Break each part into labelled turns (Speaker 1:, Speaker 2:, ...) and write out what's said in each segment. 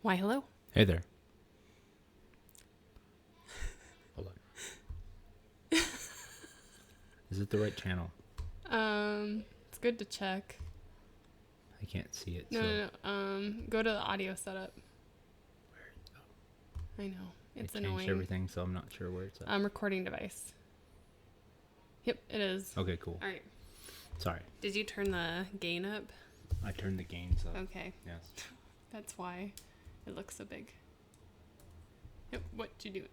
Speaker 1: Why, hello.
Speaker 2: Hey there. Hold on. Is it the right channel?
Speaker 1: It's good to check.
Speaker 2: I can't see it.
Speaker 1: No. Go to the audio setup. I know. It's
Speaker 2: I changed
Speaker 1: annoying.
Speaker 2: everything, so I'm not sure where it's at.
Speaker 1: Recording device. Yep, it is.
Speaker 2: Okay, cool.
Speaker 1: All right.
Speaker 2: Sorry.
Speaker 1: Did you turn the gain up?
Speaker 2: I turned the gains up.
Speaker 1: Okay.
Speaker 2: Yes.
Speaker 1: That's why it looks so big. Yep, what'd you do?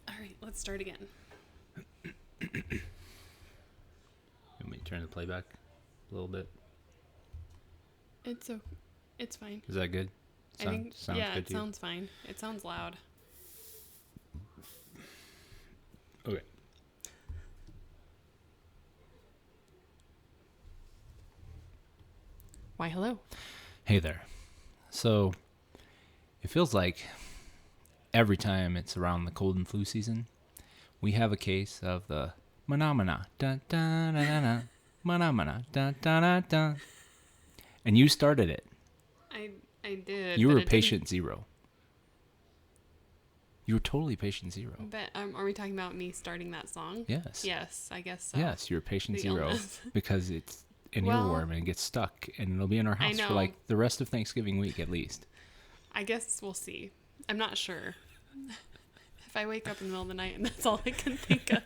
Speaker 1: All right, let's start again.
Speaker 2: You want me to turn the playback a little bit?
Speaker 1: It's fine.
Speaker 2: Is that good?
Speaker 1: I think
Speaker 2: sounds
Speaker 1: yeah,
Speaker 2: good
Speaker 1: it
Speaker 2: to you?
Speaker 1: sounds fine. It sounds loud.
Speaker 2: Okay.
Speaker 1: Why, hello.
Speaker 2: Hey there. So, it feels like every time it's around the cold and flu season, we have a case of the phenomena. Dun, dun, dun, dun, dun, phenomena. Dun, dun, dun, dun. And you started it.
Speaker 1: I did.
Speaker 2: You
Speaker 1: but
Speaker 2: were
Speaker 1: it
Speaker 2: patient zero. You were totally patient zero.
Speaker 1: But are we talking about me starting that song?
Speaker 2: Yes.
Speaker 1: Yes, I guess so.
Speaker 2: Yes, you're patient
Speaker 1: The
Speaker 2: zero
Speaker 1: illness.
Speaker 2: because it's an
Speaker 1: Well,
Speaker 2: earworm and it gets stuck and it'll be in our
Speaker 1: I
Speaker 2: house for
Speaker 1: know.
Speaker 2: like the rest of Thanksgiving week at least.
Speaker 1: I guess we'll see. I'm not sure. If I wake up in the middle of the night and that's all I can think of.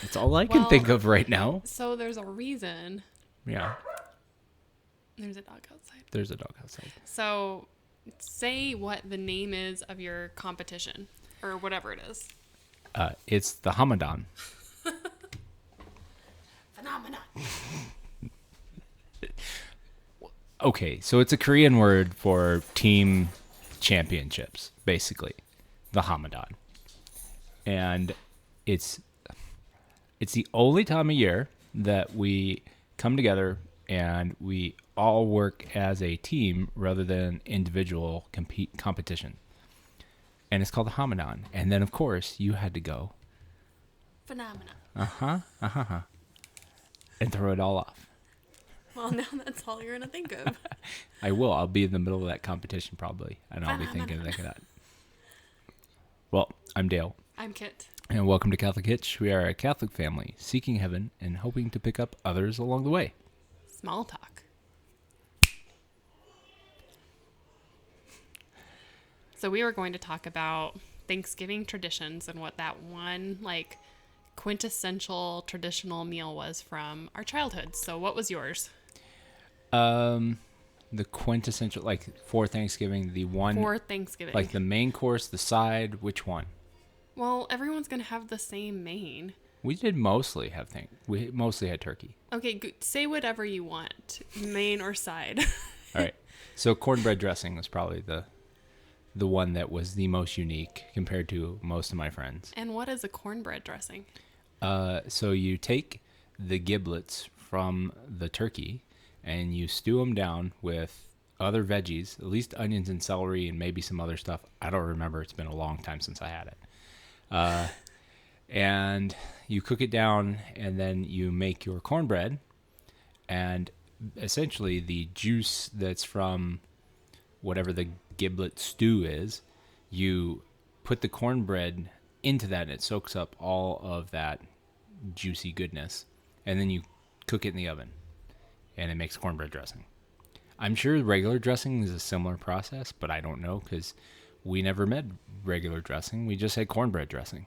Speaker 2: That's all I can
Speaker 1: Well,
Speaker 2: think of right now.
Speaker 1: So there's a reason.
Speaker 2: Yeah,
Speaker 1: There's a dog outside.
Speaker 2: there's a dog outside.
Speaker 1: So say what the name is of your competition or whatever it is.
Speaker 2: It's the Hamadan.
Speaker 1: Phenomenon.
Speaker 2: Okay, so it's a Korean word for team championships, basically. The Hamadan. And it's the only time of year that we come together and we all work as a team rather than individual competition. And it's called the Hamadan. And then, of course, you had to go.
Speaker 1: Phenomenon.
Speaker 2: And throw it all off.
Speaker 1: Well, now that's all you're going to think of.
Speaker 2: I will. I'll be in the middle of that competition probably. And I'll be thinking like that. Well, I'm Dale.
Speaker 1: I'm Kit.
Speaker 2: And welcome to Catholic Hitch. We are a Catholic family seeking heaven and hoping to pick up others along the way.
Speaker 1: Small talk. So we were going to talk about Thanksgiving traditions and what that one, like, quintessential traditional meal was from our childhood. So what was yours?
Speaker 2: The quintessential, like for Thanksgiving, the one,
Speaker 1: For Thanksgiving.
Speaker 2: like the main course, the side, which one?
Speaker 1: Well, everyone's going to have the same main.
Speaker 2: We mostly had turkey.
Speaker 1: Okay, say whatever you want, main or side.
Speaker 2: All right. So cornbread dressing was probably the one that was the most unique compared to most of my friends.
Speaker 1: And what is a cornbread dressing?
Speaker 2: So you take the giblets from the turkey and you stew them down with other veggies, at least onions and celery and maybe some other stuff. I don't remember. It's been a long time since I had it. And you cook it down and then you make your cornbread. And essentially the juice that's from whatever the giblet stew is, you put the cornbread into that and it soaks up all of that juicy goodness. And then you cook it in the oven and it makes cornbread dressing. I'm sure regular dressing is a similar process, but I don't know because we never made regular dressing. We just had cornbread dressing.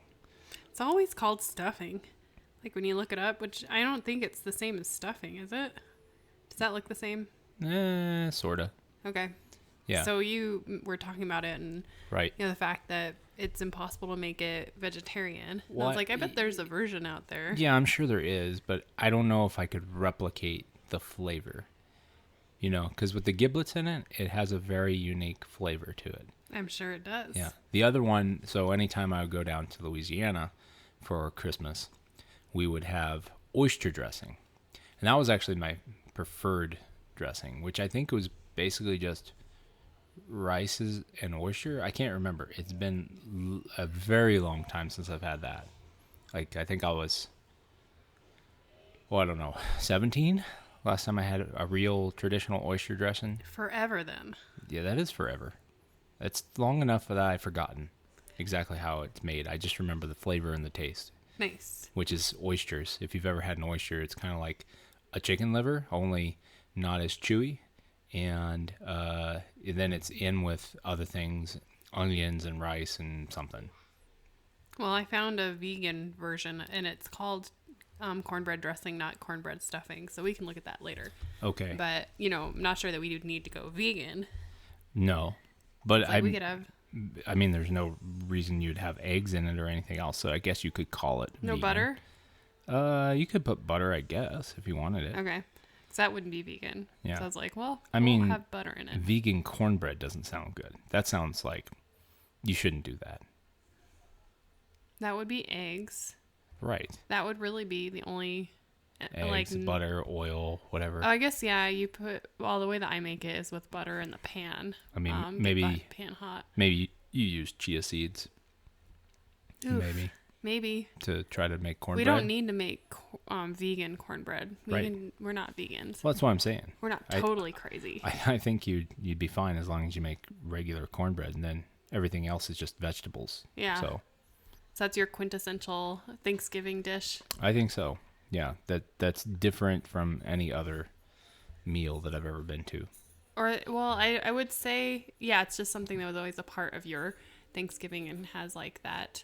Speaker 1: It's always called stuffing. Like when you look it up, which I don't think it's the same as stuffing, is it? Does that look the same?
Speaker 2: Sorta.
Speaker 1: Okay.
Speaker 2: Yeah.
Speaker 1: So you were talking about it and
Speaker 2: Right.
Speaker 1: the fact that it's impossible to make it vegetarian. And I
Speaker 2: Well,
Speaker 1: was like, I bet there's a version out there.
Speaker 2: Yeah, I'm sure there is, but I don't know if I could replicate the flavor. Because with the giblets in it, it has a very unique flavor to it.
Speaker 1: I'm sure it does.
Speaker 2: Yeah. The other one, so anytime I would go down to Louisiana for Christmas, we would have oyster dressing. And that was actually my preferred dressing, which I think was basically just rices and oyster. I can't remember. It's been a very long time since I've had that. Like, I think I was, I don't know, 17 Last time I had a real traditional oyster dressing.
Speaker 1: Forever then.
Speaker 2: Yeah, that is forever. It's long enough that I've forgotten exactly how it's made. I just remember the flavor and the taste.
Speaker 1: Nice.
Speaker 2: Which is oysters. If you've ever had an oyster, it's kind of like a chicken liver, only not as chewy. And then it's in with other things, onions and rice and something.
Speaker 1: Well, I found a vegan version, and it's called cornbread dressing, not cornbread stuffing. So we can look at that later.
Speaker 2: Okay.
Speaker 1: But, I'm not sure that we would need to go vegan.
Speaker 2: No. But
Speaker 1: we could have...
Speaker 2: I mean, there's no reason you'd have eggs in it or anything else, so I guess you could call it
Speaker 1: No
Speaker 2: vegan.
Speaker 1: butter?
Speaker 2: You could put butter, I guess, if you wanted it.
Speaker 1: Okay. Because that wouldn't be vegan.
Speaker 2: Yeah.
Speaker 1: So I was like, well,
Speaker 2: I mean,
Speaker 1: we'll have butter in it.
Speaker 2: Vegan cornbread doesn't sound good. That sounds like you shouldn't do that.
Speaker 1: That would be eggs.
Speaker 2: Right.
Speaker 1: That would really be the only...
Speaker 2: Eggs, butter, oil, whatever.
Speaker 1: I guess, yeah, you put... Well, the way that I make it is with butter in the pan.
Speaker 2: I mean,
Speaker 1: Get
Speaker 2: maybe...
Speaker 1: that pan hot.
Speaker 2: Maybe you use chia seeds.
Speaker 1: Oof, maybe.
Speaker 2: To try to make cornbread.
Speaker 1: We don't need to make vegan cornbread. We're not vegans.
Speaker 2: Well, that's what I'm saying.
Speaker 1: We're not totally crazy.
Speaker 2: I think you'd be fine as long as you make regular cornbread, and then everything else is just vegetables.
Speaker 1: Yeah.
Speaker 2: So
Speaker 1: that's your quintessential Thanksgiving dish?
Speaker 2: I think so. Yeah, that's different from any other meal that I've ever been to.
Speaker 1: Or, well, I would say, yeah, it's just something that was always a part of your Thanksgiving and has like that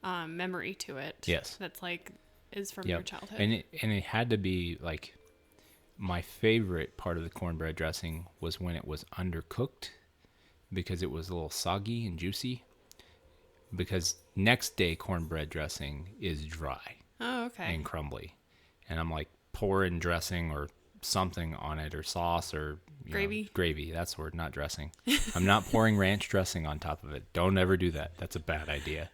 Speaker 1: memory to it.
Speaker 2: Yes.
Speaker 1: That's like, is from your childhood.
Speaker 2: And it had to be like, my favorite part of the cornbread dressing was when it was undercooked, because it was a little soggy and juicy. Because next day cornbread dressing is dry.
Speaker 1: Oh, okay.
Speaker 2: And crumbly. And I'm like pouring dressing or something on it, or sauce, or gravy. That's the word, not dressing. I'm not pouring ranch dressing on top of it. Don't ever do that. That's a bad idea.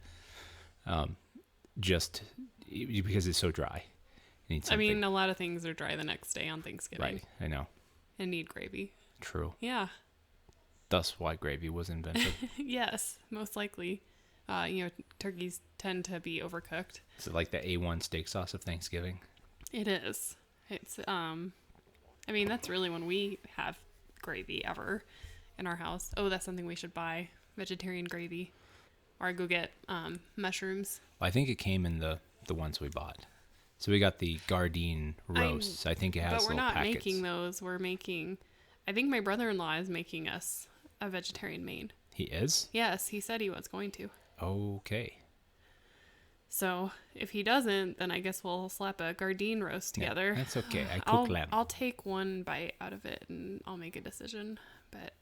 Speaker 2: Just because it's so dry.
Speaker 1: I mean, a lot of things are dry the next day on Thanksgiving.
Speaker 2: Right, I know.
Speaker 1: And need gravy.
Speaker 2: True.
Speaker 1: Yeah.
Speaker 2: Thus why gravy was invented.
Speaker 1: Yes, most likely. Turkeys tend to be overcooked.
Speaker 2: Is it like the A1 steak sauce of Thanksgiving?
Speaker 1: It is. It's, I mean, that's really when we have gravy ever in our house. Oh, that's something we should buy. Vegetarian gravy. Or go get mushrooms.
Speaker 2: I think it came in the ones we bought. So we got the Gardein roasts. I think it has little packets. But we're not
Speaker 1: making those. We're making... I think my brother-in-law is making us a vegetarian main.
Speaker 2: He is?
Speaker 1: Yes, he said he was going to.
Speaker 2: Okay.
Speaker 1: So if he doesn't, then I guess we'll slap a Gardein roast together.
Speaker 2: Yeah, that's okay. I cook lamb.
Speaker 1: I'll take one bite out of it and I'll make a decision. But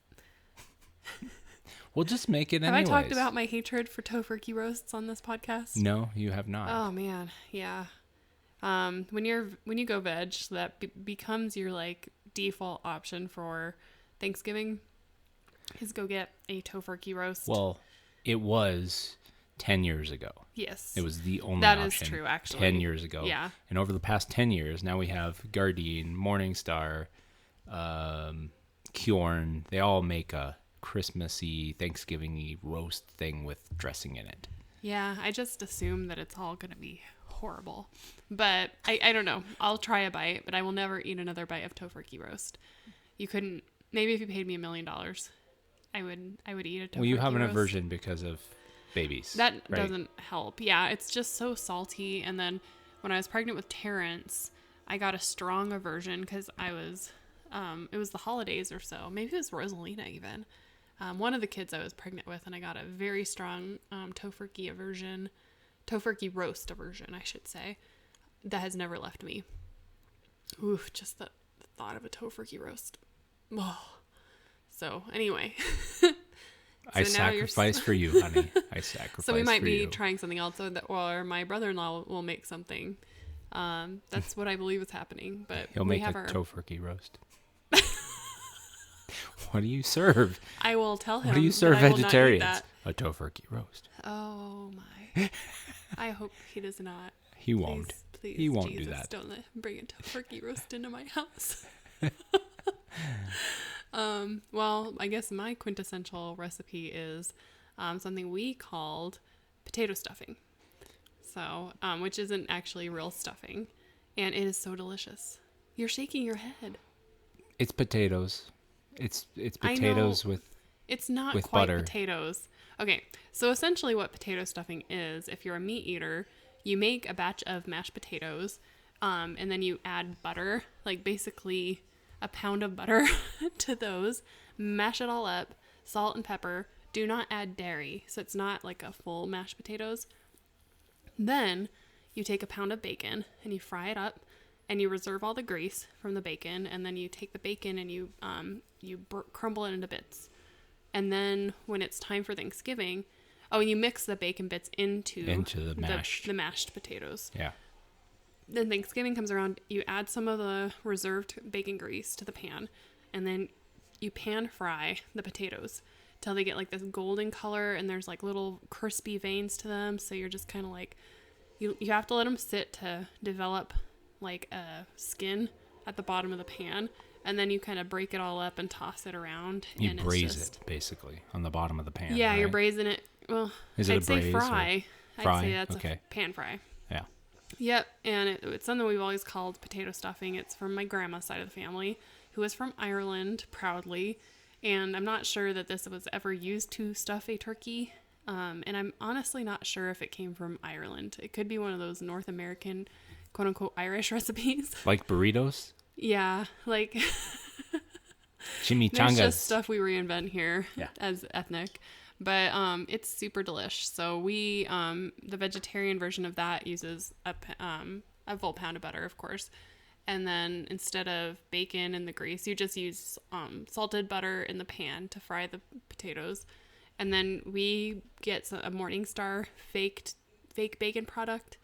Speaker 2: we'll just make it anyways.
Speaker 1: Have I talked about my hatred for tofurkey roasts on this podcast?
Speaker 2: No, you have not.
Speaker 1: Oh man, yeah. When you go veg, so that becomes your like default option for Thanksgiving is go get a tofurkey roast.
Speaker 2: Well, it was 10 years ago.
Speaker 1: Yes.
Speaker 2: It was the only
Speaker 1: that
Speaker 2: option.
Speaker 1: That is true, actually.
Speaker 2: 10 years ago.
Speaker 1: Yeah.
Speaker 2: And over the past 10 years, now we have Gardein, Morningstar, Kjorn. They all make a Christmassy, Thanksgiving-y roast thing with dressing in it.
Speaker 1: Yeah, I just assume that it's all going to be horrible. But I don't know. I'll try a bite, but I will never eat another bite of tofurkey roast. You couldn't... Maybe if you paid me $1 million, I would eat a tofurkey roast.
Speaker 2: Well, you have an aversion because of babies.
Speaker 1: That
Speaker 2: right?
Speaker 1: doesn't help. Yeah, it's just so salty. And then when I was pregnant with Terrence, I got a strong aversion because it was the holidays or so. Maybe it was Rosalina even. One of the kids I was pregnant with, and I got a very strong tofurkey roast aversion, I should say, that has never left me. Oof, just the thought of a tofurkey roast. Oh. So anyway.
Speaker 2: I sacrifice for you, honey. I sacrifice.
Speaker 1: So we might be trying something else, or my brother-in-law will make something. That's what I believe is happening. But
Speaker 2: he'll make a tofurkey roast. What do you serve?
Speaker 1: I will tell him.
Speaker 2: What do you serve vegetarians? A tofurkey roast.
Speaker 1: Oh my! I hope he does not.
Speaker 2: He won't.
Speaker 1: Please,
Speaker 2: he won't
Speaker 1: Jesus,
Speaker 2: do that.
Speaker 1: Don't let him bring a tofurkey roast into my house. Well, I guess my quintessential recipe is something we called potato stuffing. So, which isn't actually real stuffing, and it is so delicious. You're shaking your head.
Speaker 2: It's potatoes. It's
Speaker 1: I
Speaker 2: potatoes
Speaker 1: know.
Speaker 2: with
Speaker 1: It's not
Speaker 2: with
Speaker 1: quite
Speaker 2: butter.
Speaker 1: potatoes. Okay, so essentially what potato stuffing is, if you're a meat eater, you make a batch of mashed potatoes, and then you add butter, like basically a pound of butter to those, mash it all up, salt and pepper. Do not add dairy, so it's not like a full mashed potatoes. Then you take a pound of bacon and you fry it up, and you reserve all the grease from the bacon, and then you take the bacon and you crumble it into bits. And then when it's time for Thanksgiving, and you mix the bacon bits into
Speaker 2: the mashed.
Speaker 1: the mashed potatoes.
Speaker 2: Yeah.
Speaker 1: Then Thanksgiving comes around, you add some of the reserved bacon grease to the pan, and then you pan fry the potatoes till they get like this golden color, and there's like little crispy veins to them. So you're just kind of like, you have to let them sit to develop like a skin at the bottom of the pan, and then you kind of break it all up and toss it around.
Speaker 2: You
Speaker 1: and
Speaker 2: braise it basically on the bottom of the pan.
Speaker 1: Yeah,
Speaker 2: right?
Speaker 1: you're braising it. Well,
Speaker 2: Is it
Speaker 1: I'd
Speaker 2: a
Speaker 1: say
Speaker 2: braise
Speaker 1: fry.
Speaker 2: fry?
Speaker 1: I'd say that's
Speaker 2: Okay.
Speaker 1: a pan fry.
Speaker 2: Yeah.
Speaker 1: Yep, and it's something we've always called potato stuffing. It's from my grandma's side of the family, who is from Ireland, proudly. And I'm not sure that this was ever used to stuff a turkey. And I'm honestly not sure if it came from Ireland. It could be one of those North American, quote unquote, Irish recipes.
Speaker 2: Like burritos?
Speaker 1: Yeah, like
Speaker 2: Chimichangas.
Speaker 1: there's just stuff we reinvent here
Speaker 2: Yeah.
Speaker 1: as ethnic. But it's super delish. So we, the vegetarian version of that uses a full pound of butter, of course. And then instead of bacon and the grease, you just use salted butter in the pan to fry the potatoes. And then we get a Morningstar fake bacon product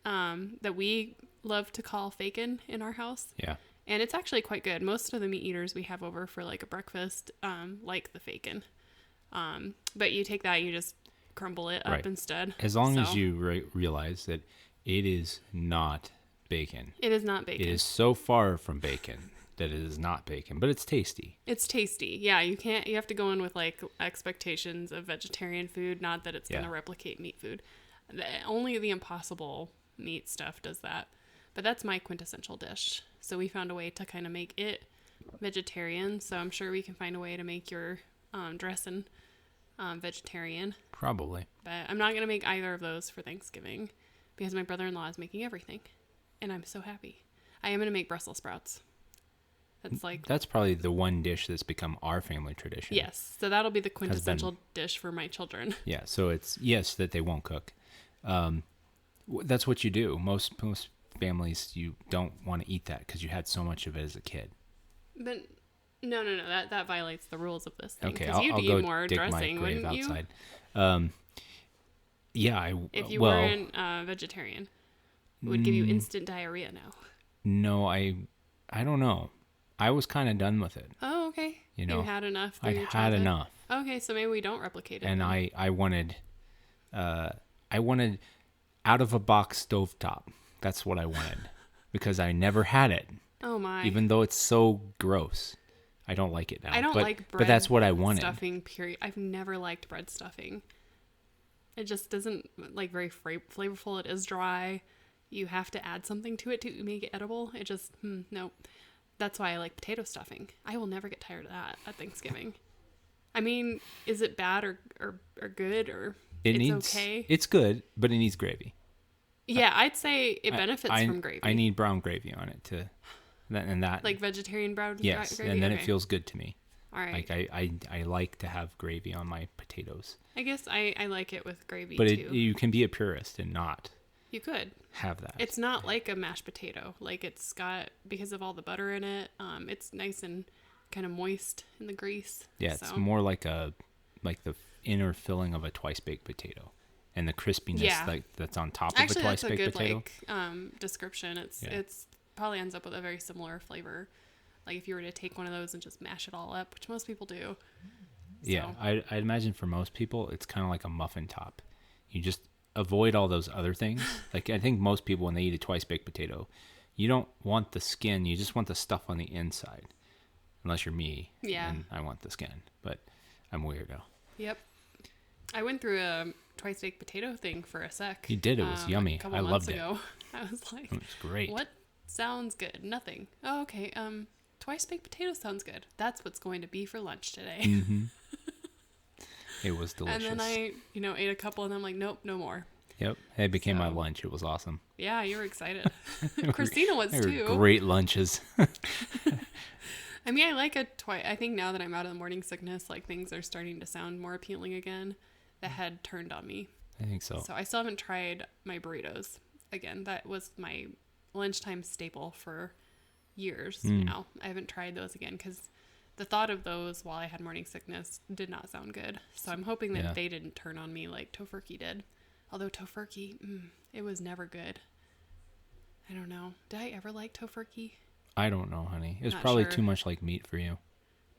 Speaker 1: that we love to call Fakin in our house.
Speaker 2: Yeah.
Speaker 1: And it's actually quite good. Most of the meat eaters we have over for like a breakfast like the Fakin. But you take that, you just crumble it up
Speaker 2: Right.
Speaker 1: instead.
Speaker 2: As long as you realize that it is not bacon.
Speaker 1: It is not bacon.
Speaker 2: It is so far from bacon that it is not bacon, but it's tasty.
Speaker 1: It's tasty. Yeah, you have to go in with like expectations of vegetarian food, not that it's going to replicate meat food. Only the Impossible meat stuff does that. But that's my quintessential dish. So we found a way to kind of make it vegetarian. So I'm sure we can find a way to make your dressing vegetarian.
Speaker 2: Probably.
Speaker 1: But I'm not going to make either of those for Thanksgiving because my brother-in-law is making everything. And I'm so happy. I am going to make Brussels sprouts. That's
Speaker 2: probably the one dish that's become our family tradition.
Speaker 1: Yes. So that'll be the quintessential dish for my children.
Speaker 2: Yeah. So it's, yes, that they won't cook. That's what you do. Most families, you don't want to eat that because you had so much of it as a kid.
Speaker 1: But no. That violates the rules of this thing.
Speaker 2: Okay,
Speaker 1: Because
Speaker 2: I'll
Speaker 1: you'd
Speaker 2: go
Speaker 1: eat more
Speaker 2: dig
Speaker 1: dressing,
Speaker 2: my grave
Speaker 1: wouldn't you?
Speaker 2: outside. Yeah,
Speaker 1: If you weren't vegetarian, it would give you instant diarrhea now.
Speaker 2: No, I don't know. I was kind of done with it.
Speaker 1: Oh, okay.
Speaker 2: You know,
Speaker 1: you had enough.
Speaker 2: I had enough.
Speaker 1: Okay, so maybe we don't replicate it.
Speaker 2: And
Speaker 1: then.
Speaker 2: I wanted out of a box stovetop. That's what I wanted because I never had it.
Speaker 1: Oh my!
Speaker 2: Even though it's so gross, I don't like it now.
Speaker 1: I don't like bread.
Speaker 2: But that's what I wanted.
Speaker 1: Stuffing. Period. I've never liked bread stuffing. It just doesn't like very flavorful. It is dry. You have to add something to it to make it edible. It just no. That's why I like potato stuffing. I will never get tired of that at Thanksgiving. I mean, is it bad or good or it's okay?
Speaker 2: It's good, but it needs gravy.
Speaker 1: Yeah, I'd say it benefits from gravy.
Speaker 2: I need brown gravy on it and that
Speaker 1: like vegetarian brown gravy.
Speaker 2: Yes, and then it feels good to me.
Speaker 1: All right.
Speaker 2: Like I like to have gravy on my potatoes.
Speaker 1: I guess I like it with gravy
Speaker 2: but
Speaker 1: too.
Speaker 2: You can be a purist and not.
Speaker 1: You could
Speaker 2: have that.
Speaker 1: It's not like a mashed potato. Like it's got, because of all the butter in it, it's nice and kind of moist in the grease.
Speaker 2: Yeah, it's more like the inner filling of a twice baked potato, and the crispiness that's on top of a twice baked potato.
Speaker 1: Like description. It's probably ends up with a very similar flavor. Like if you were to take one of those and just mash it all up, which most people do.
Speaker 2: Yeah, I imagine for most people it's kind of like a muffin top. You just avoid all those other things. Like I think most people when they eat a twice baked potato, you don't want the skin, you just want the stuff on the inside. Unless you're me.
Speaker 1: Yeah.
Speaker 2: And I want the skin. But I'm a weirdo.
Speaker 1: Yep. I went through a twice baked potato thing for a sec.
Speaker 2: You did, it was yummy. I loved it.
Speaker 1: I was like,
Speaker 2: it was great.
Speaker 1: What Sounds good. Nothing. Oh, okay. Twice baked potatoes sounds good. That's what's going to be for lunch today.
Speaker 2: Mm-hmm. It was delicious.
Speaker 1: And then I, ate a couple and I'm like, nope, no more.
Speaker 2: Yep. It became my lunch. It was awesome.
Speaker 1: Yeah, you were excited. Christina was
Speaker 2: They
Speaker 1: too.
Speaker 2: were great lunches.
Speaker 1: I mean, I like it twice. I think now that I'm out of the morning sickness, like things are starting to sound more appealing again. The head turned on me.
Speaker 2: I think so.
Speaker 1: So I still haven't tried my burritos again. That was my lunchtime staple for years now. I haven't tried those again because the thought of those while I had morning sickness did not sound good. So I'm hoping that they didn't turn on me like tofurkey did. Although tofurkey, it was never good. I don't know. Did I ever like tofurkey?
Speaker 2: I don't know, honey. It's
Speaker 1: Not
Speaker 2: probably
Speaker 1: sure.
Speaker 2: too much like meat for you.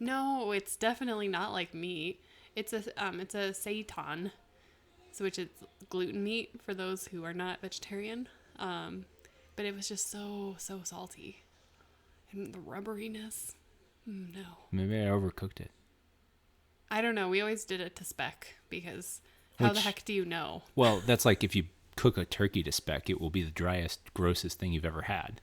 Speaker 1: No, it's definitely not like meat. It's a seitan, so which is gluten meat for those who are not vegetarian. But it was just so salty, and the rubberiness. No.
Speaker 2: Maybe I overcooked it.
Speaker 1: I don't know. We always did it to spec because how the heck do you know?
Speaker 2: Well, that's like if you cook a turkey to spec, it will be the driest, grossest thing you've ever had.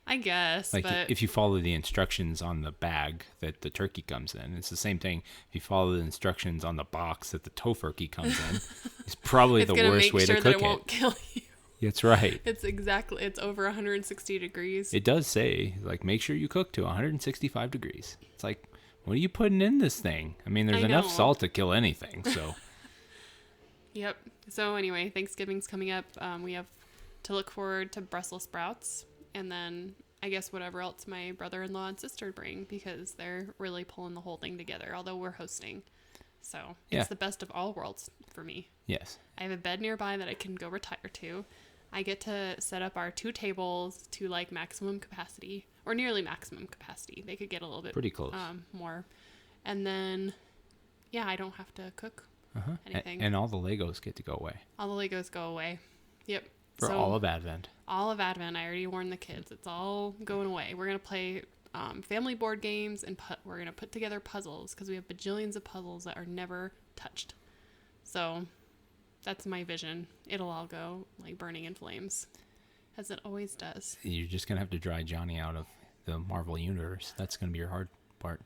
Speaker 1: I guess,
Speaker 2: Like
Speaker 1: but
Speaker 2: if you follow the instructions on the bag that the turkey comes in, it's the same thing. If you follow the instructions on the box that the tofurkey comes in, it's probably the worst way to cook
Speaker 1: that it won't kill you.
Speaker 2: That's right.
Speaker 1: It's over 160 degrees.
Speaker 2: It does say, like, make sure you cook to 165 degrees. It's like, what are you putting in this thing? I mean, there's enough salt to kill anything, so.
Speaker 1: Yep. So anyway, Thanksgiving's coming up. We have to look forward to Brussels sprouts, and then I guess whatever else my brother-in-law and sister bring, because they're really pulling the whole thing together, although we're hosting. So it's the best of all worlds for me.
Speaker 2: Yes.
Speaker 1: I have a bed nearby that I can go retire to. I get to set up our 2 tables to like maximum capacity, or nearly maximum capacity. They could get a little bit
Speaker 2: pretty close
Speaker 1: more. And then, I don't have to cook anything.
Speaker 2: And all the Legos get to go away.
Speaker 1: All the Legos go away. Yep.
Speaker 2: For all of Advent.
Speaker 1: All of Advent. I already warned the kids. It's all going away. We're going to play family board games, and we're going to put together puzzles because we have bajillions of puzzles that are never touched. So that's my vision. It'll all go like burning in flames, as it always does.
Speaker 2: You're just going to have to dry Johnny out of the Marvel Universe. That's going to be your hard part.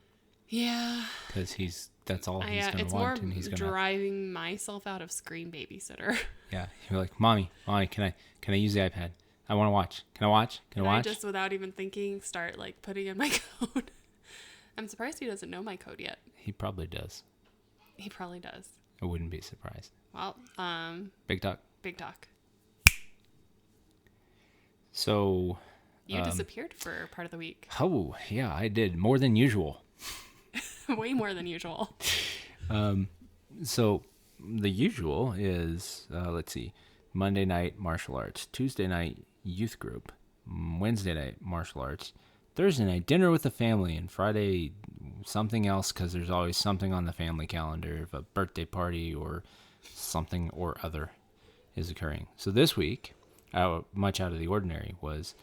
Speaker 1: Yeah.
Speaker 2: Because that's all he's going to
Speaker 1: it's
Speaker 2: want.
Speaker 1: more
Speaker 2: And he's going to
Speaker 1: driving myself out of Screen Babysitter.
Speaker 2: Yeah. You're like, Mommy, can I use the iPad? I want to watch. Can I watch? Can I watch?
Speaker 1: I just, without even thinking, start like putting in my code. I'm surprised he doesn't know my code yet.
Speaker 2: He probably does.
Speaker 1: He probably does.
Speaker 2: I wouldn't be surprised.
Speaker 1: Well,
Speaker 2: Big talk.
Speaker 1: Big talk.
Speaker 2: So
Speaker 1: you disappeared for part of the week.
Speaker 2: Oh, yeah, I did. More than usual.
Speaker 1: Way more than usual.
Speaker 2: So the usual is, let's see, Monday night martial arts, Tuesday night youth group, Wednesday night martial arts, Thursday night dinner with the family, and Friday something else, because there's always something on the family calendar, if a birthday party or something or other is occurring. So this week, much out of the ordinary, was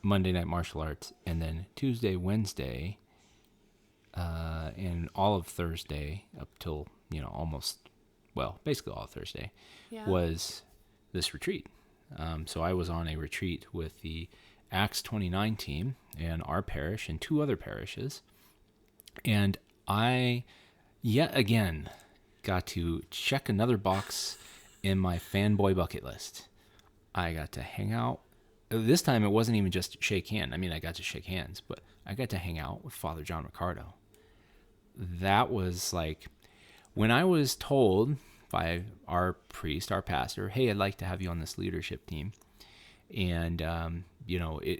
Speaker 2: Monday night martial arts, and then Tuesday, Wednesday, and all of Thursday up till, basically all of Thursday, was this retreat. So I was on a retreat with the Acts 29 team and our parish and 2 other parishes. And I, yet again, got to check another box in my fanboy bucket list. I got to hang out. This time it wasn't even just shake hand. I mean, I got to shake hands, but I got to hang out with Father John Ricardo. That was like, when I was told by our priest, our pastor, hey, I'd like to have you on this leadership team. And,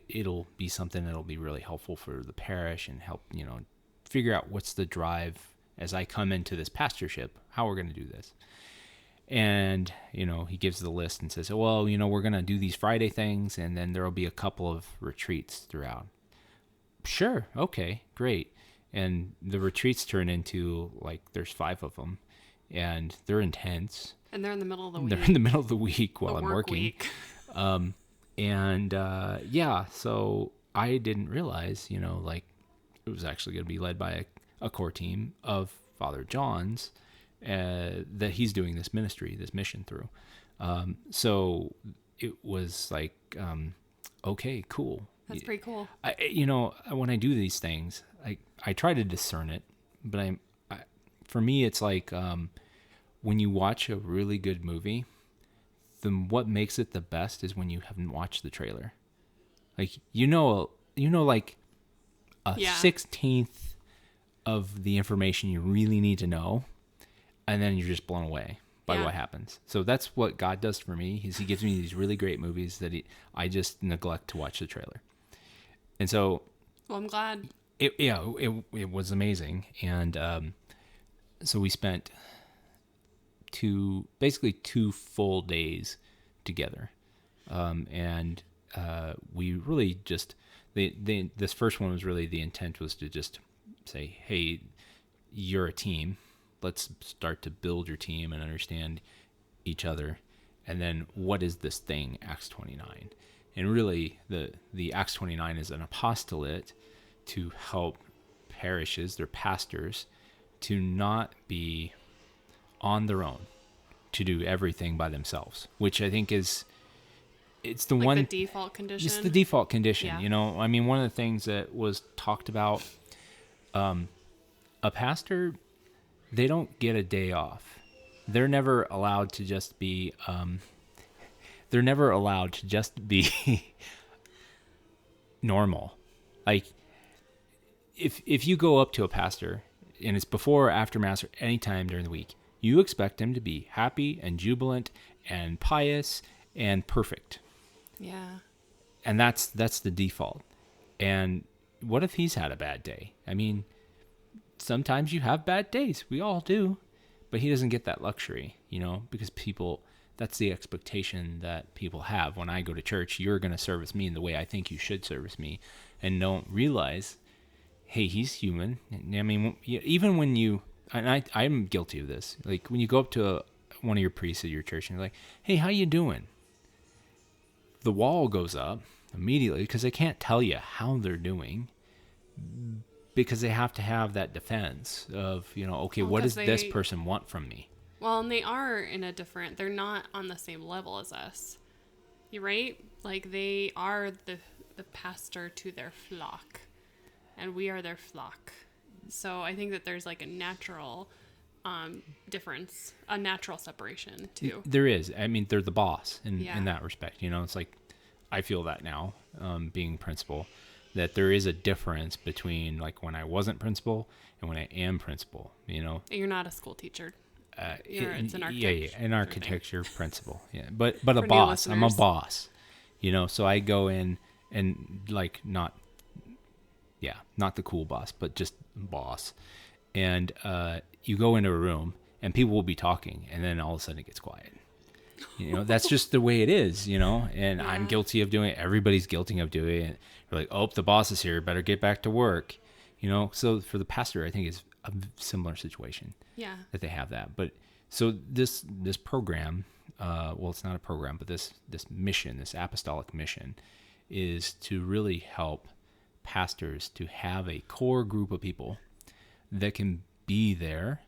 Speaker 2: it'll be something that'll be really helpful for the parish and help, figure out what's the drive as I come into this pastorship, how we're going to do this. And, he gives the list and says, well, we're going to do these Friday things, and then there'll be a couple of retreats throughout. Sure. Okay, great. And the retreats turn into, there's 5 of them, and they're intense.
Speaker 1: And they're in the middle of the week.
Speaker 2: They're in the middle of the week while I'm working.
Speaker 1: Week.
Speaker 2: So I didn't realize, it was actually going to be led by a core team of Father John's, that he's doing this ministry, this mission through. So it was okay, cool.
Speaker 1: That's pretty cool.
Speaker 2: When I do these things, I try to discern it, but for me, it's like when you watch a really good movie, what makes it the best is when you haven't watched the trailer. Like like a 16th of the information you really need to know, and then you're just blown away by what happens. So that's what God does for me, is he gives me these really great movies that I just neglect to watch the trailer. And so,
Speaker 1: well, I'm glad.
Speaker 2: It was amazing. And so we spent basically 2 full days together. And we really just, this first one was really, the intent was to just say, hey, you're a team. Let's start to build your team and understand each other. And then what is this thing, Acts 29? And really, the Acts 29 is an apostolate to help parishes, their pastors, to not be on their own, to do everything by themselves, which I think it's the
Speaker 1: like
Speaker 2: one
Speaker 1: the default condition.
Speaker 2: It's the default condition.
Speaker 1: Yeah.
Speaker 2: I mean, one of the things that was talked about, a pastor, they don't get a day off. They're never allowed to just be normal. Like if you go up to a pastor and it's before or after mass or any time during the week, you expect him to be happy and jubilant and pious and perfect.
Speaker 1: Yeah.
Speaker 2: And that's the default. And what if he's had a bad day? I mean, sometimes you have bad days. We all do. But he doesn't get that luxury, because that's the expectation that people have. When I go to church, you're going to service me in the way I think you should service me, and don't realize, hey, he's human. I mean, even when I'm guilty of this. Like when you go up to one of your priests at your church and you're like, hey, how you doing? The wall goes up immediately because they can't tell you how they're doing, because they have to have that defense of, okay, what does this person want from me?
Speaker 1: Well, and they are they're not on the same level as us. You're right? Like they are the pastor to their flock, and we are their flock. So I think that there's like a natural difference, a natural separation too.
Speaker 2: There is. I mean, they're the boss in that respect. It's like, I feel that now, being principal, that there is a difference between like when I wasn't principal and when I am principal,
Speaker 1: You're not a school teacher. It's an architecture.
Speaker 2: Yeah, an architecture principal. Yeah, but a boss. I'm a boss, so I go in and like not the cool boss, but just boss. And you go into a room and people will be talking, and then all of a sudden it gets quiet. That's just the way it is, and I'm guilty of doing it. Everybody's guilty of doing it. You're like, oh, the boss is here. Better get back to work. So for the pastor, I think it's a similar situation.
Speaker 1: Yeah.
Speaker 2: That they have that. But so this program, it's not a program, but this mission, this apostolic mission, is to really help pastors to have a core group of people that can be there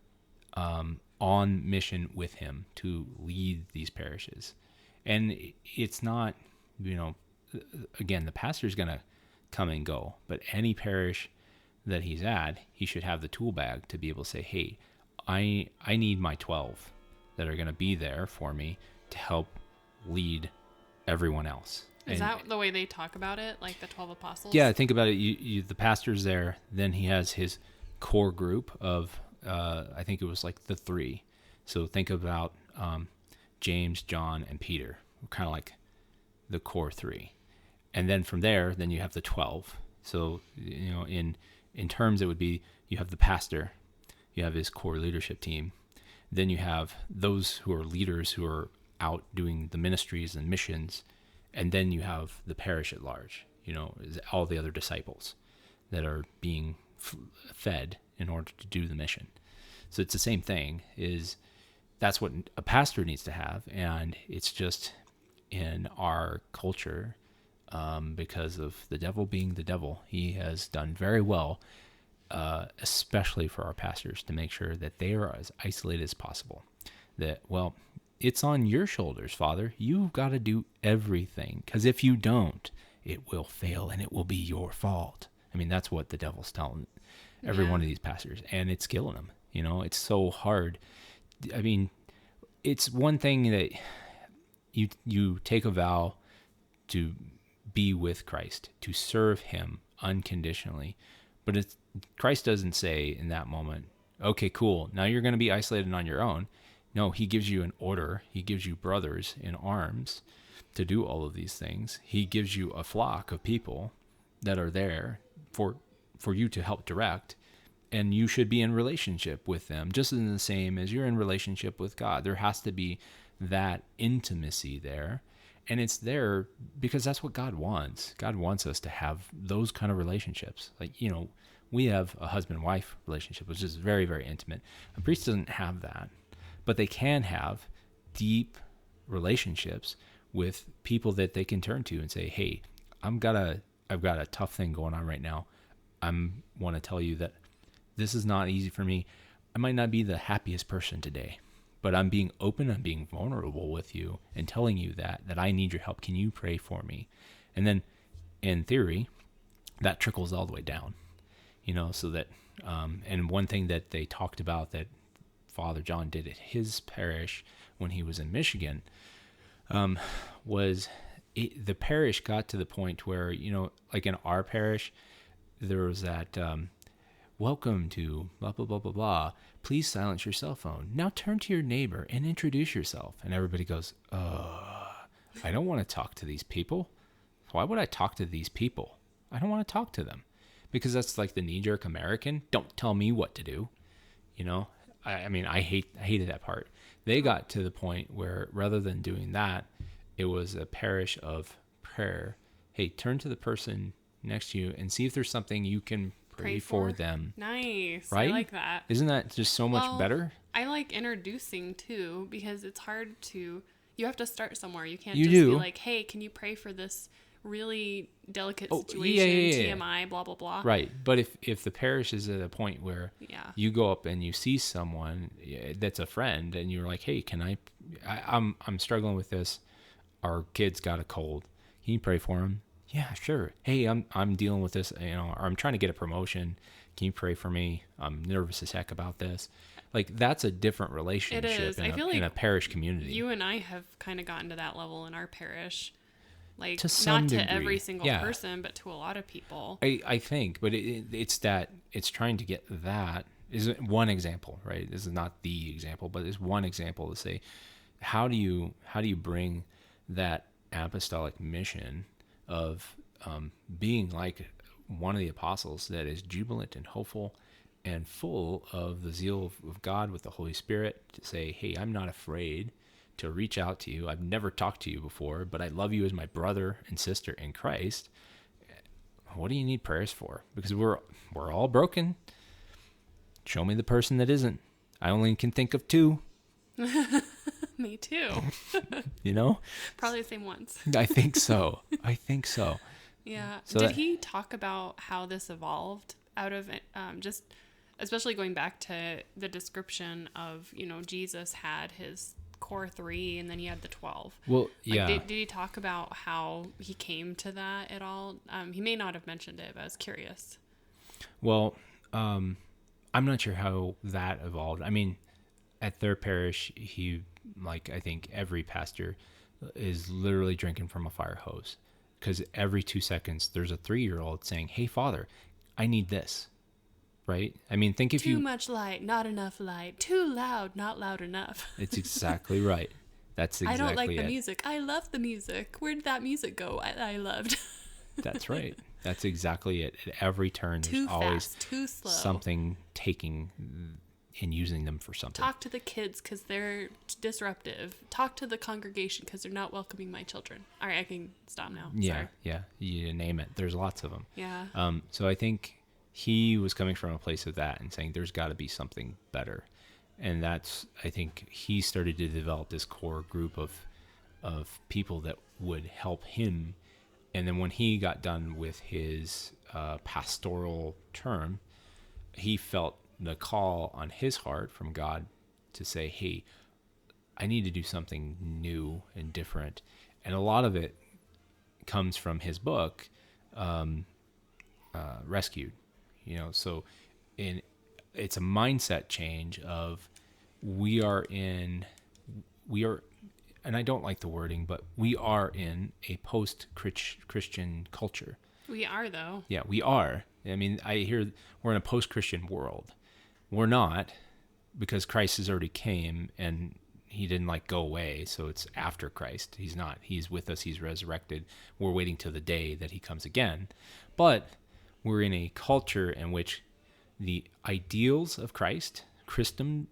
Speaker 2: on mission with him to lead these parishes. And it's not, again, the pastor's going to come and go, but any parish that he's at, he should have the tool bag to be able to say, hey, I need my 12 that are going to be there for me to help lead everyone else.
Speaker 1: Is that the way they talk about it, like the 12 apostles?
Speaker 2: Yeah, think about it. The pastor's there, then he has his core group of, I think it was like the 3. So think about James, John, and Peter, kind of like the core 3. And then from there, then you have the 12. So, in terms, it would be, you have the pastor, you have his core leadership team, then you have those who are leaders who are out doing the ministries and missions, and then you have the parish at large, all the other disciples that are being fed in order to do the mission. So it's the same thing, that's what a pastor needs to have, and it's just in our culture, because of the devil being the devil, he has done very well, especially for our pastors, to make sure that they are as isolated as possible. That, it's on your shoulders, Father. You've got to do everything, because if you don't, it will fail and it will be your fault. I mean, that's what the devil's telling every
Speaker 1: Yeah.
Speaker 2: one of these pastors, and it's killing them. It's so hard. I mean, it's one thing that you take a vow to be with Christ, to serve him unconditionally. But Christ doesn't say in that moment, okay, cool, now you're going to be isolated on your own. No, he gives you an order. He gives you brothers in arms to do all of these things. He gives you a flock of people that are there for you to help direct, and you should be in relationship with them just in the same as you're in relationship with God. There has to be that intimacy there. And it's there because that's what God wants. God wants us to have those kind of relationships. Like, we have a husband-wife relationship, which is very, very intimate. A priest doesn't have that, but they can have deep relationships with people that they can turn to and say, hey, I've got a tough thing going on right now. I want to tell you that this is not easy for me. I might not be the happiest person today, but I'm being open, I'm being vulnerable with you and telling you that I need your help. Can you pray for me? And then in theory, that trickles all the way down, so that, and one thing that they talked about that Father John did at his parish when he was in Michigan, was the parish got to the point where, like in our parish, there was that, welcome to blah, blah, blah, blah, blah. Please silence your cell phone. Now turn to your neighbor and introduce yourself. And everybody goes, I don't want to talk to these people. Why would I talk to these people? I don't want to talk to them. Because that's like the knee-jerk American. Don't tell me what to do. I mean, I hated that part. They got to the point where rather than doing that, it was a parish of prayer. Hey, turn to the person next to you and see if there's something you can pray for them.
Speaker 1: Nice.
Speaker 2: Right?
Speaker 1: I like that.
Speaker 2: Isn't that just so much better?
Speaker 1: I like introducing too, because it's hard to, you have to start somewhere. You can't
Speaker 2: You
Speaker 1: just
Speaker 2: do.
Speaker 1: be like, hey, can you pray for this really delicate situation,
Speaker 2: yeah.
Speaker 1: TMI, blah, blah, blah.
Speaker 2: Right. But if the parish is at a point where you go up and you see someone that's a friend and you're like, hey, I'm struggling with this. Our kid's got a cold. Can you pray for him? Yeah, sure. Hey, I'm dealing with this, or I'm trying to get a promotion. Can you pray for me? I'm nervous as heck about this. Like, that's a different relationship in a parish community.
Speaker 1: You and I have kind of gotten to that level in our parish. Like,
Speaker 2: to some
Speaker 1: not
Speaker 2: degree.
Speaker 1: To every single person, but to a lot of people.
Speaker 2: I think, but it's trying to get that is one example, right? This is not the example, but it's one example to say, how do you bring that apostolic mission of being like one of the apostles that is jubilant and hopeful and full of the zeal of God with the Holy Spirit to say, hey, I'm not afraid to reach out to you. I've never talked to you before, but I love you as my brother and sister in Christ. What do you need prayers for? Because we're all broken. Show me the person that isn't. I only can think of two.
Speaker 1: Me too.
Speaker 2: Probably
Speaker 1: the same ones.
Speaker 2: I think so.
Speaker 1: Yeah.
Speaker 2: So
Speaker 1: Did he talk about how this evolved out of just, especially going back to the description of, Jesus had his core 3 and then he had the 12.
Speaker 2: Well, yeah.
Speaker 1: Did he talk about how he came to that at all? He may not have mentioned it, but I was curious.
Speaker 2: Well, I'm not sure how that evolved. I mean, at their parish, I think every pastor is literally drinking from a fire hose, because every 2 seconds there's a 3-year-old saying, hey, Father, I need this. Right? I mean, think if
Speaker 1: Too much light, not enough light. Too loud, not loud enough.
Speaker 2: It's exactly right. That's exactly
Speaker 1: I don't like the
Speaker 2: it.
Speaker 1: music. I love the music. Where did that music go? I loved.
Speaker 2: That's right. That's exactly it. At every turn,
Speaker 1: Too
Speaker 2: there's always
Speaker 1: fast, too slow.
Speaker 2: something taking and using them for something.
Speaker 1: Talk to the kids because they're disruptive. Talk to the congregation because they're not welcoming my children. All right, I can stop now.
Speaker 2: Yeah,
Speaker 1: Sorry.
Speaker 2: yeah. You name it. There's lots of them.
Speaker 1: Yeah.
Speaker 2: So I think he was coming from a place of that and saying there's got to be something better. And I think he started to develop this core group of people that would help him. And then when he got done with his pastoral term, he felt the call on his heart from God to say, hey, I need to do something new and different. And a lot of it comes from his book, Rescued. So it's a mindset change of we are, and I don't like the wording, but we are in a post-Christian culture.
Speaker 1: We are, though.
Speaker 2: Yeah, we are. I mean, I hear we're in a post-Christian world. We're not, because Christ has already came and he didn't go away. So it's after Christ. He's not. He's with us. He's resurrected. We're waiting till the day that he comes again. But we're in a culture in which the ideals of Christendom,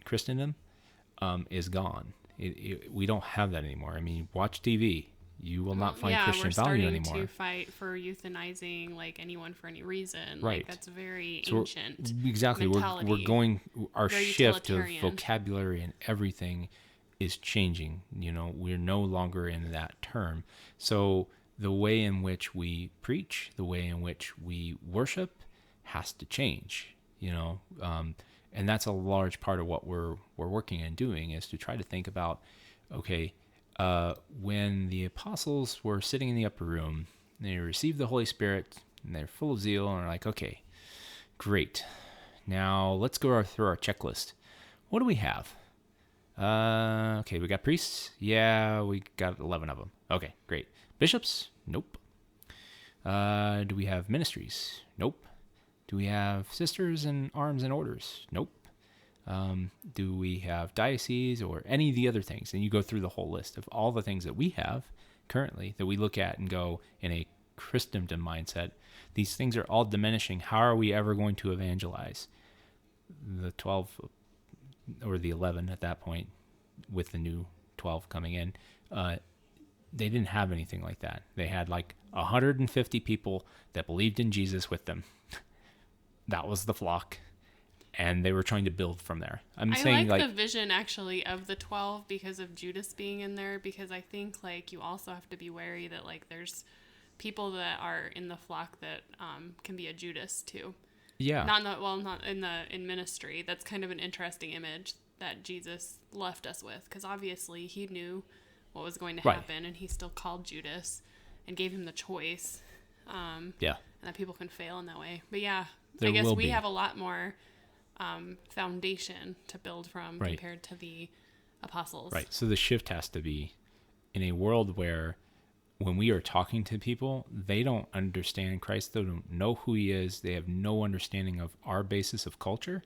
Speaker 2: is gone. We don't have that anymore. I mean, watch TV. You will not find Christian value anymore.
Speaker 1: We're starting to fight for euthanizing anyone for any reason.
Speaker 2: Right.
Speaker 1: That's very ancient.
Speaker 2: Exactly.
Speaker 1: Mentality.
Speaker 2: We're going. Our
Speaker 1: Very
Speaker 2: shift of
Speaker 1: utilitarian.
Speaker 2: vocabulary and everything is changing. We're no longer in that term. So the way in which we preach, the way in which we worship, has to change. And that's a large part of what we're working and doing, is to try to think about, okay, when the apostles were sitting in the upper room, they received the Holy Spirit and they're full of zeal and are like, okay, great. Now let's go through our checklist. What do we have? Okay, we got priests. Yeah, we got 11 of them. Okay, great. Bishops? Nope. Do we have ministries? Nope. Do we have sisters and arms and orders? Nope. Do we have dioceses or any of the other things? And you go through the whole list of all the things that we have currently that we look at and go, in a Christendom mindset, these things are all diminishing. How are we ever going to evangelize? The 12 or the 11 at that point, with the new 12 coming in, they didn't have anything like that. They had 150 people that believed in Jesus with them. That was the flock, and they were trying to build from there. I
Speaker 1: like the vision, actually, of the 12 because of Judas being in there, because I think you also have to be wary that there's people that are in the flock that can be a Judas too.
Speaker 2: Yeah.
Speaker 1: Not in ministry. That's kind of an interesting image that Jesus left us with, because obviously he knew what was going to happen, and he still called Judas and gave him the choice. And that people can fail in that way. But yeah, I guess we have a lot more foundation to build from compared to the apostles.
Speaker 2: Right. So the shift has to be in a world where when we are talking to people, they don't understand Christ. They don't know who he is. They have no understanding of our basis of culture.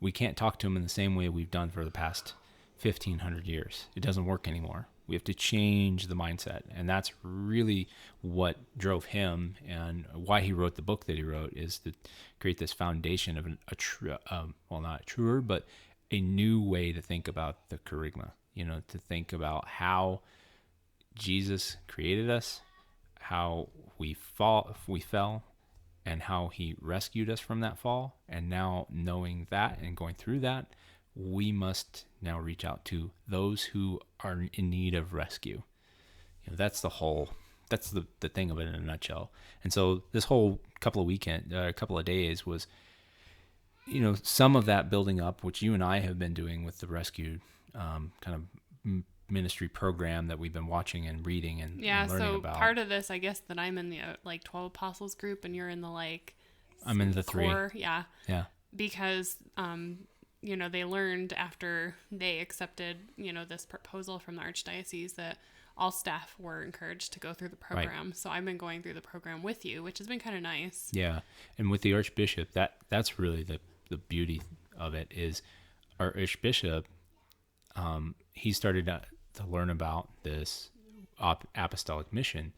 Speaker 2: We can't talk to them in the same way we've done for the past 1,500 years. It doesn't work anymore. We have to change the mindset. And that's really what drove him, and why he wrote the book that he wrote, is to create this foundation of not a truer, but a new way to think about the charisma, to think about how Jesus created us, how we fell, and how he rescued us from that fall. And now, knowing that and going through that, we must now reach out to those who are in need of rescue. That's the thing of it in a nutshell. And so this whole couple of days was, some of that building up, which you and I have been doing with the rescue kind of ministry program that we've been watching and reading and learning about.
Speaker 1: Part of this, I guess, that I'm in the 12 apostles group, and you're in the
Speaker 2: I'm in the
Speaker 1: core,
Speaker 2: 3.
Speaker 1: yeah,
Speaker 2: because
Speaker 1: they learned after they accepted this proposal from the archdiocese that all staff were encouraged to go through the program. Right. So I've been going through the program with you, which has been kind of nice.
Speaker 2: Yeah, and with the archbishop, that's really the beauty of it, is our archbishop. He started to learn about this apostolic mission,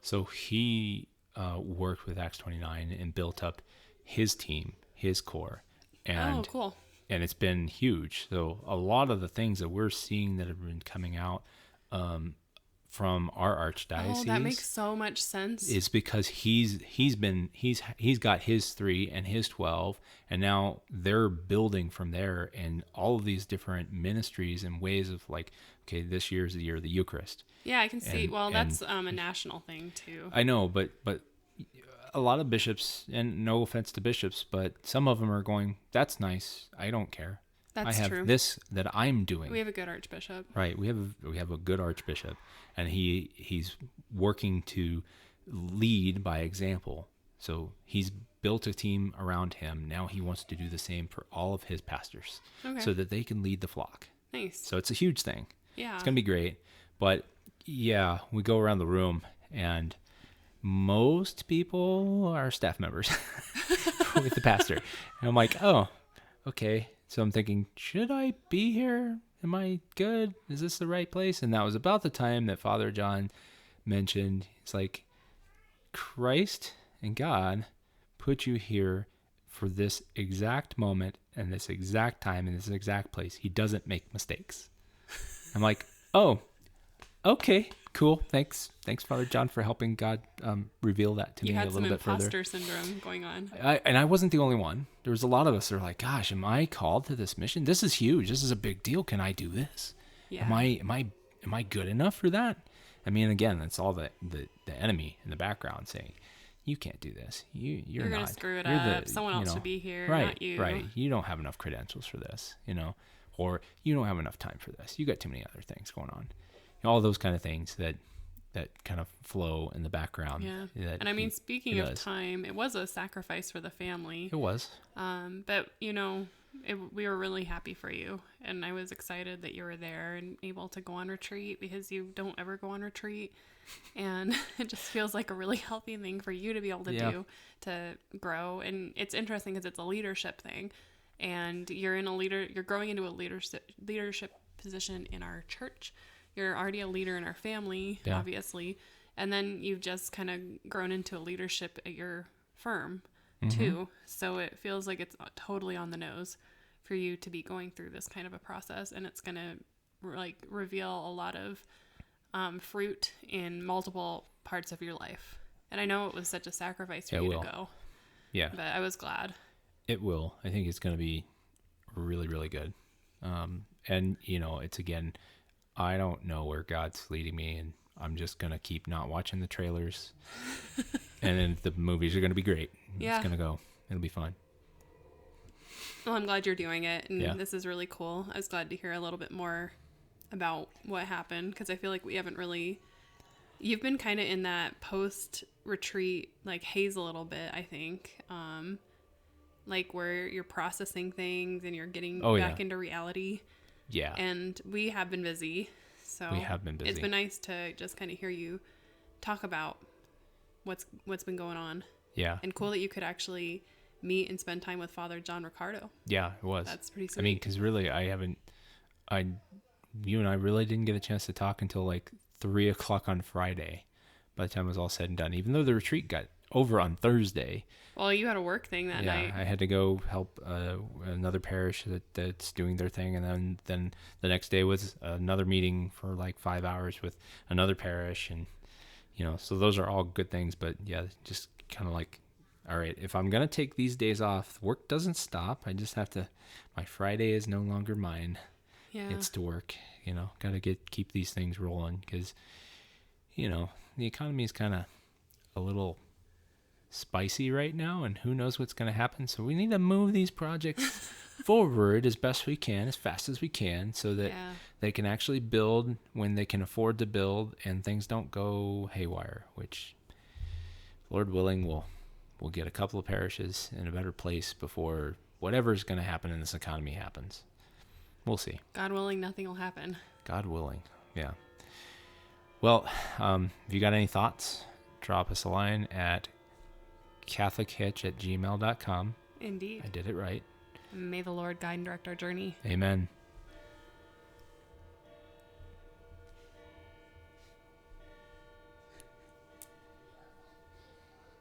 Speaker 2: so he worked with Acts 29 and built up his team, his core. And,
Speaker 1: cool.
Speaker 2: And it's been huge. So a lot of the things that we're seeing that have been coming out from our archdiocese,
Speaker 1: that makes so much sense.
Speaker 2: Is because he's got his 3 and his 12, and now they're building from there, and all of these different ministries and ways of okay, this year's the year of the Eucharist.
Speaker 1: Yeah, I can see. That's a national thing too.
Speaker 2: I know, but a lot of bishops, and no offense to bishops, but some of them are going, that's nice, I don't care.
Speaker 1: That's
Speaker 2: I have
Speaker 1: true.
Speaker 2: this that I'm doing.
Speaker 1: We have a good archbishop.
Speaker 2: Right. We have a good archbishop, and he's working to lead by example. So he's built a team around him. Now he wants to do the same for all of his pastors,
Speaker 1: Okay.
Speaker 2: so that they can lead the flock.
Speaker 1: Nice.
Speaker 2: So it's a huge thing.
Speaker 1: Yeah.
Speaker 2: It's gonna be great. But yeah, we go around the room, and most people are staff members with the pastor, and I'm like, oh, okay. So I'm thinking, should I be here? Am I good? Is this the right place? And that was about the time that Father John mentioned, it's like, Christ and God put you here for this exact moment and this exact time and this exact place. He doesn't make mistakes. I'm like, oh, okay, cool. Thanks, Father John, for helping God reveal that to me a little bit further.
Speaker 1: You had some imposter syndrome going on.
Speaker 2: And I wasn't the only one. There was a lot of us that were like, gosh, am I called to this mission? This is huge. This is a big deal. Can I do this?
Speaker 1: Yeah.
Speaker 2: Am I good enough for that? I mean, again, it's all the enemy in the background saying, you can't do this. You're
Speaker 1: going
Speaker 2: not.
Speaker 1: to screw it
Speaker 2: You're
Speaker 1: up. Someone else should be here,
Speaker 2: right,
Speaker 1: not you.
Speaker 2: Right. You don't have enough credentials for this, or you don't have enough time for this. You got too many other things going on. All those kind of things that kind of flow in the background.
Speaker 1: Yeah. And I mean, speaking of time, it was a sacrifice for the family.
Speaker 2: It was.
Speaker 1: But, we were really happy for you. And I was excited that you were there and able to go on retreat, because you don't ever go on retreat. And it just feels like a really healthy thing for you to be able to do to grow. And it's interesting because it's a leadership thing. And you're growing into a leadership position in our church. You're already a leader in our family, obviously. And then you've just kind of grown into a leadership at your firm, too. So it feels like it's totally on the nose for you to be going through this kind of a process. And it's going to reveal a lot of fruit in multiple parts of your life. And I know it was such a sacrifice for you to go.
Speaker 2: Yeah.
Speaker 1: But I was glad.
Speaker 2: It will. I think it's going to be really, really good. And, it's again, I don't know where God's leading me, and I'm just going to keep not watching the trailers. And then the movies are going to be great.
Speaker 1: Yeah.
Speaker 2: It's going to go. It'll be fun.
Speaker 1: Well, I'm glad you're doing it. And this is really cool. I was glad to hear a little bit more about what happened, because I feel like we haven't really... You've been kind of in that post-retreat, haze a little bit, I think. Where you're processing things and you're getting back into reality.
Speaker 2: Yeah.
Speaker 1: And we have been busy. So
Speaker 2: we have been busy.
Speaker 1: It's been nice to just kind of hear you talk about what's been going on.
Speaker 2: Yeah.
Speaker 1: And cool that you could actually meet and spend time with Father John Ricardo.
Speaker 2: Yeah, it was.
Speaker 1: That's pretty sweet.
Speaker 2: I mean, because really, you and I really didn't get a chance to talk until 3:00 on Friday, by the time it was all said and done, even though the retreat got over on Thursday.
Speaker 1: Well, you had a work thing that night.
Speaker 2: Yeah, I had to go help another parish that's doing their thing, and then the next day was another meeting for 5 hours with another parish, and so those are all good things. But yeah, just kind of all right, if I'm gonna take these days off, work doesn't stop. I just have to. My Friday is no longer mine.
Speaker 1: Yeah,
Speaker 2: it's to work. Gotta keep these things rolling, because the economy is kind of a little spicy right now, and who knows what's going to happen. So we need to move these projects forward as best we can, as fast as we can, so that they can actually build when they can afford to build, and things don't go haywire, which, Lord willing, we'll get a couple of parishes in a better place before whatever's going to happen in this economy happens. We'll see.
Speaker 1: God willing, nothing will happen.
Speaker 2: God willing. Yeah. Well, if you got any thoughts, drop us a line at catholichitch@gmail.com.
Speaker 1: Indeed.
Speaker 2: I did it right.
Speaker 1: May the Lord guide and direct our journey.
Speaker 2: Amen.